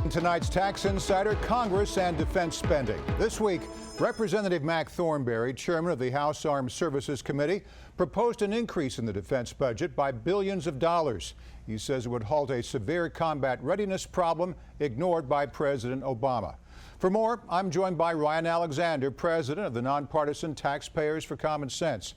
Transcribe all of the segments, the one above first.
In tonight's Tax Insider, Congress and defense spending. This week, Representative Mac Thornberry, chairman of the House Armed Services Committee, proposed an increase in the defense budget by billions of dollars. He says it would halt a severe combat readiness problem ignored by President Obama. For more, I'm joined by Ryan Alexander, president of the nonpartisan Taxpayers for Common Sense.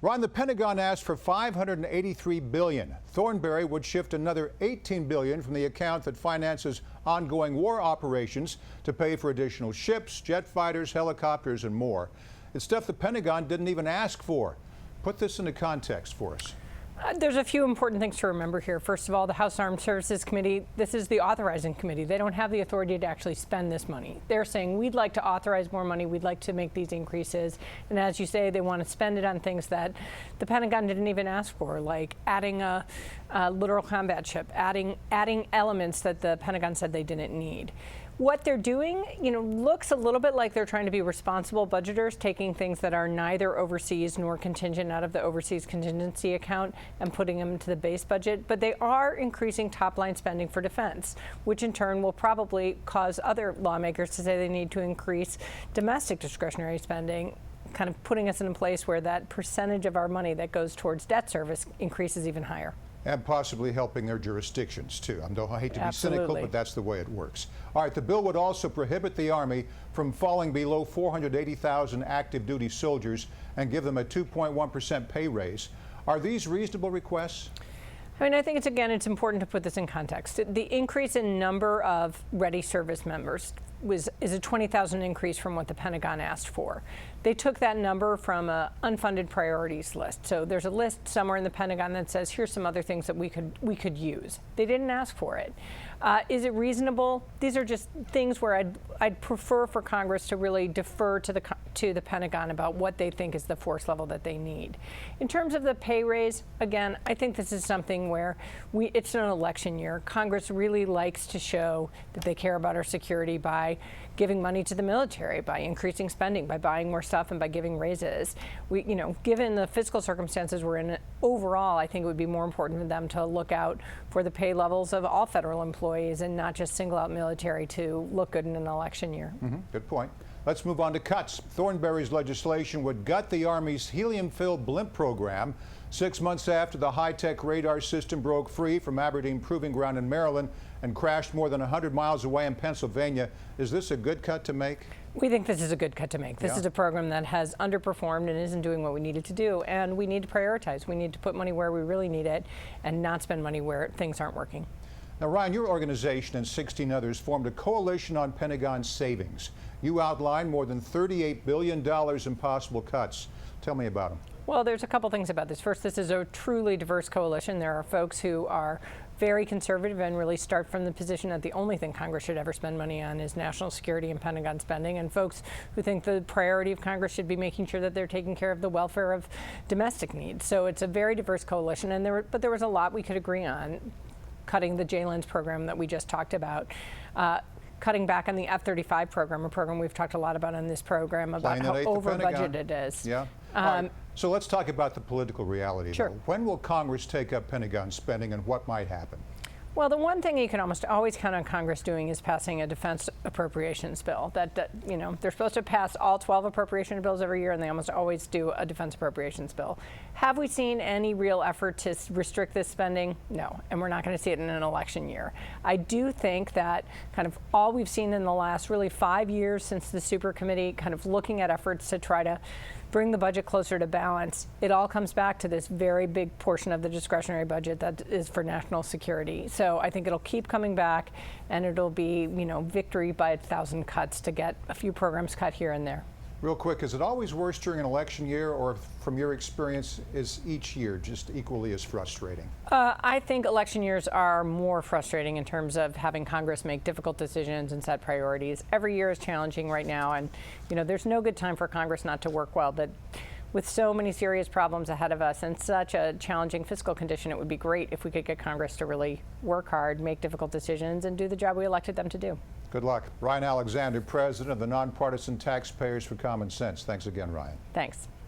Ron, the Pentagon asked for $583 billion. Thornberry would shift another $18 billion from the account that finances ongoing war operations to pay for additional ships, jet fighters, helicopters, and more. It's stuff the Pentagon didn't even ask for. Put this into context for us. There's a few important things to remember here. First of all, the House Armed Services Committee, this is the authorizing committee. They don't have the authority to actually spend this money. They're saying, we'd like to authorize more money. We'd like to make these increases. And as you say, they want to spend it on things that the Pentagon didn't even ask for, like adding a littoral combat ship, adding elements that the Pentagon said they didn't need. What they're doing, looks a little bit like they're trying to be responsible budgeters, taking things that are neither overseas nor contingent out of the overseas contingency account and putting them into the base budget. But they are increasing top-line spending for defense, which in turn will probably cause other lawmakers to say they need to increase domestic discretionary spending, kind of putting us in a place where that percentage of our money that goes towards debt service increases even higher. And possibly helping their jurisdictions, too. I hate to be cynical, but that's the way it works. All right, the bill would also prohibit the Army from falling below 480,000 active duty soldiers and give them a 2.1% pay raise. Are these reasonable requests? I think it's important to put this in context. The increase in number of ready service members is a 20,000 increase from what the Pentagon asked for. They took that number from an unfunded priorities list. So there's a list somewhere in the Pentagon that says, here's some other things that we could use. They didn't ask for it. Is it reasonable? These are just things where I'd prefer for Congress to really defer to the Pentagon about what they think is the force level that they need. In terms of the pay raise, again, I think this is something where it's an election year. Congress really likes to show that they care about our security by giving money to the military, by increasing spending, by buying more stuff, and by giving raises. Given the fiscal circumstances we're in overall, I think it would be more important for them to look out for the pay levels of all federal employees and not just single out military to look good in an election year. Good point. Let's move on to cuts. Thornberry's legislation would gut the Army's helium-filled blimp program 6 months after the high-tech radar system broke free from Aberdeen Proving Ground in Maryland and crashed more than 100 miles away in Pennsylvania. Is this a good cut to make? We think this is a good cut to make. This is a program that has underperformed and isn't doing what we needed to do. And we need to prioritize. We need to put money where we really need it and not spend money where things aren't working. Now, Ryan, your organization and 16 others formed a coalition on Pentagon savings. You outlined more than $38 billion in possible cuts. Tell me about them. Well, there's a couple things about this. First, this is a truly diverse coalition. There are folks who are very conservative and really start from the position that the only thing Congress should ever spend money on is national security and Pentagon spending, and folks who think the priority of Congress should be making sure that they're taking care of the welfare of domestic needs. So it's a very diverse coalition, but there was a lot we could agree on. Cutting the JLENS program that we just talked about, cutting back on the F-35 program, a program we've talked a lot about on this program, about how over budgeted it is. Yeah. Right. So let's talk about the political reality. Sure. Though. When will Congress take up Pentagon spending and what might happen? Well, the one thing you can almost always count on Congress doing is passing a defense appropriations bill. They're supposed to pass all 12 appropriation bills every year, and they almost always do a defense appropriations bill. Have we seen any real effort to restrict this spending? No, and we're not going to see it in an election year. I do think that kind of all we've seen in the last really 5 years since the super committee kind of looking at efforts to try to bring the budget closer to balance, it all comes back to this very big portion of the discretionary budget that is for national security. So I think it'll keep coming back, and it'll be, victory by 1,000 cuts to get a few programs cut here and there. Real quick, is it always worse during an election year, or from your experience, is each year just equally as frustrating? I think election years are more frustrating in terms of having Congress make difficult decisions and set priorities. Every year is challenging right now, and there's no good time for Congress not to work well. But with so many serious problems ahead of us and such a challenging fiscal condition, it would be great if we could get Congress to really work hard, make difficult decisions, and do the job we elected them to do. Good luck. Ryan Alexander, president of the nonpartisan Taxpayers for Common Sense. Thanks again, Ryan. Thanks.